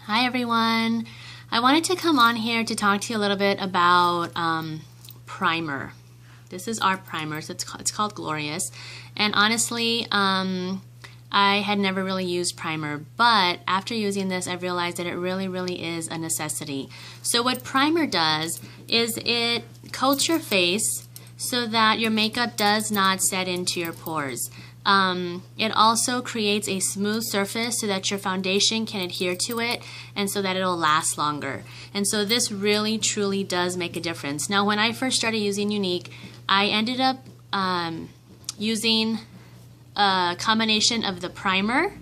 Hi everyone. I wanted to come on here to talk to you a little bit about primer. This is our primer, so it's called Glorious. And honestly, I had never really used primer, but after using this, I realized that it really is a necessity. So what primer does is it coats your face so that your makeup does not set into your pores. It also creates a smooth surface so that your foundation can adhere to it and so that it'll last longer. And so this really truly does make a difference. Now when I first started using Younique, I ended up using a combination of the primer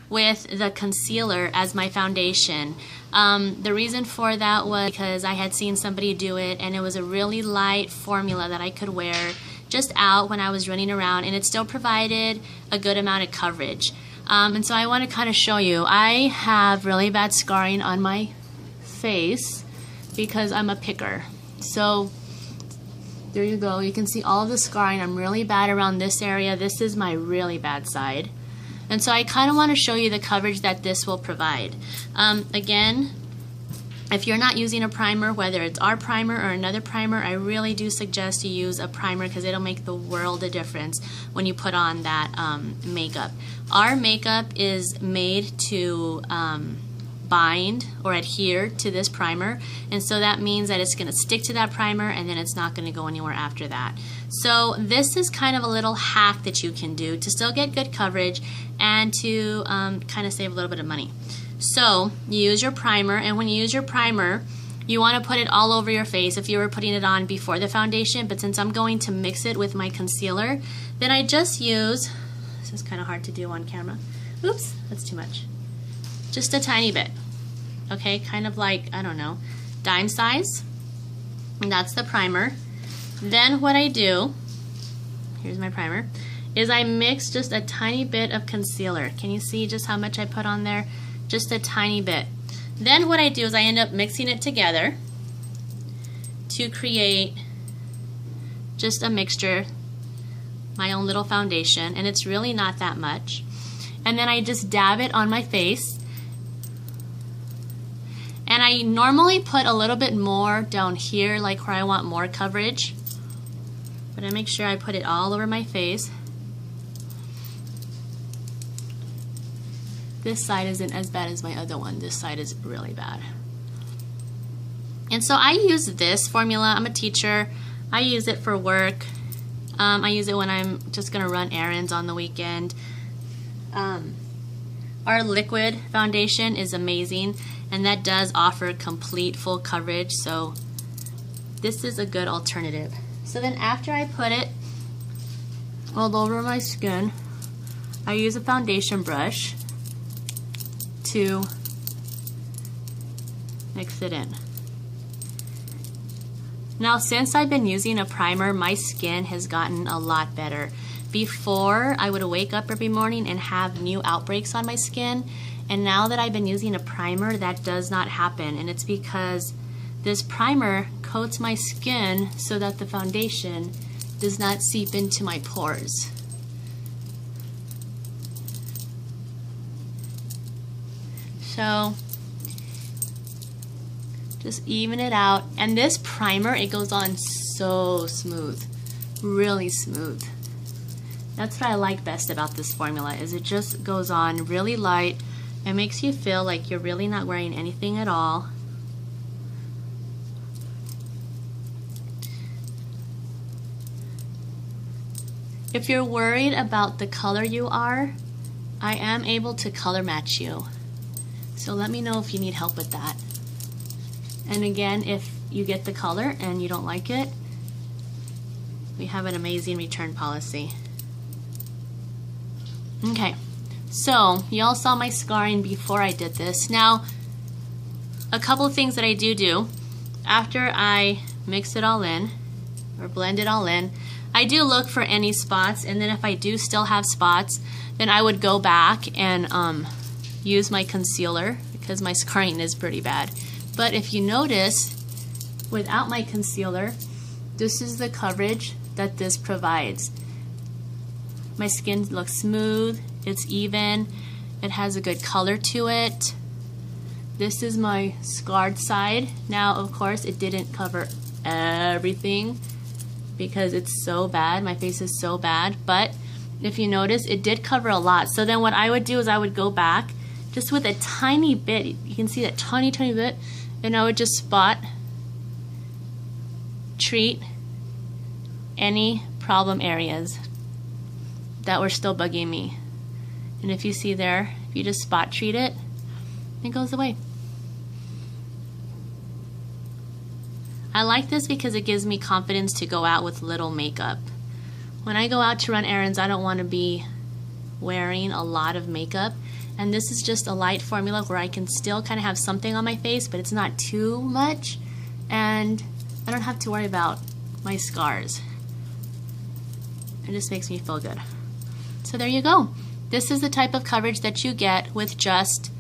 with the concealer as my foundation. The reason for that was because I had seen somebody do it and it was a really light formula that I could wear just out when I was running around, and it still provided a good amount of coverage. And so I want to kind of show you. I have really bad scarring on my face because I'm a picker. So there you go. You can see all of the scarring. I'm really bad around this area. This is my really bad side. And so I kind of want to show you the coverage that this will provide. Again, if you're not using a primer, whether it's our primer or another primer, I really do suggest you use a primer because it'll make the world of difference when you put on that makeup. Our makeup is made to bind or adhere to this primer, and so that means that it's going to stick to that primer and then it's not going to go anywhere after that. So this is kind of a little hack that you can do to still get good coverage and to kind of save a little bit of money. So you use your primer, and when you use your primer, you want to put it all over your face if you were putting it on before the foundation, but since I'm going to mix it with my concealer, then I just use, this is kind of hard to do on camera, oops, that's too much, just a tiny bit, okay, kind of like, I don't know, dime size, and that's the primer. Then what I do, here's my primer, is I mix just a tiny bit of concealer. Can you see just how much I put on there? Just a tiny bit. Then what I do is I end up mixing it together to create just a mixture, my own little foundation, and it's really not that much. And then I just dab it on my face, and I normally put a little bit more down here, like where I want more coverage, but I make sure I put it all over my face. This side isn't as bad as my other one. This side is really bad. And so I use this formula. I'm a teacher. I use it for work. I use it when I'm just going to run errands on the weekend. Our liquid foundation is amazing, and that does offer complete full coverage, so this is a good alternative. So then after I put it all over my skin, I use a foundation brush to mix it in. Now since I've been using a primer, my skin has gotten a lot better. Before, I would wake up every morning and have new outbreaks on my skin, and now that I've been using a primer, that does not happen, and it's because this primer coats my skin so that the foundation does not seep into my pores. So just even it out, and this primer, it goes on so smooth, really smooth. That's what I like best about this formula, is it just goes on really light. It makes you feel like you're really not wearing anything at all. If you're worried about the color you are, I am able to color match you. So let me know if you need help with that. And again, if you get the color and you don't like it, we have an amazing return policy. Okay, so you all saw my scarring before I did this. Now, a couple of things that I do after I mix it all in, or blend it all in, I do look for any spots, and then if I do still have spots, then I would go back and use my concealer because my scarring is pretty bad. But if you notice, without my concealer, this is the coverage that this provides. My skin looks smooth, it's even, it has a good color to it. This is my scarred side. Now, of course, it didn't cover everything because it's so bad. My face is so bad, but if you notice, it did cover a lot. So then what I would do is I would go back just with a tiny bit. You can see that tiny bit, and I would just spot treat any problem areas that were still bugging me. And if you see there, if you just spot treat it, it goes away. I like this because it gives me confidence to go out with little makeup. When I go out to run errands, I don't want to be wearing a lot of makeup, and this is just a light formula where I can still kind of have something on my face, but it's not too much, and I don't have to worry about my scars. It just makes me feel good. So there you go. This is the type of coverage that you get with just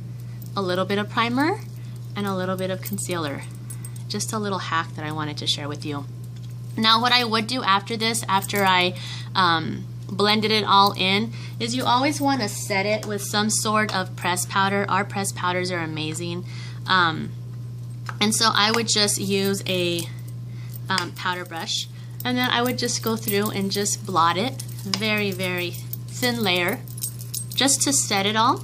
a little bit of primer and a little bit of concealer. Just a little hack that I wanted to share with you. Now what I would do after this, after I blended it all in, is you always want to set it with some sort of pressed powder. Our pressed powders are amazing. And so I would just use a powder brush, and then I would just go through and just blot it, very, very thin layer, just to set it all.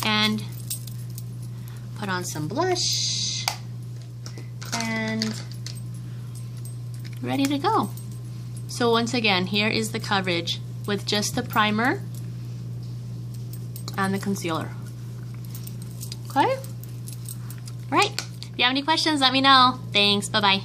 And put on some blush, and ready to go. So once again, here is the coverage with just the primer and the concealer. Okay? Right. If you have any questions, let me know. Thanks. Bye-bye.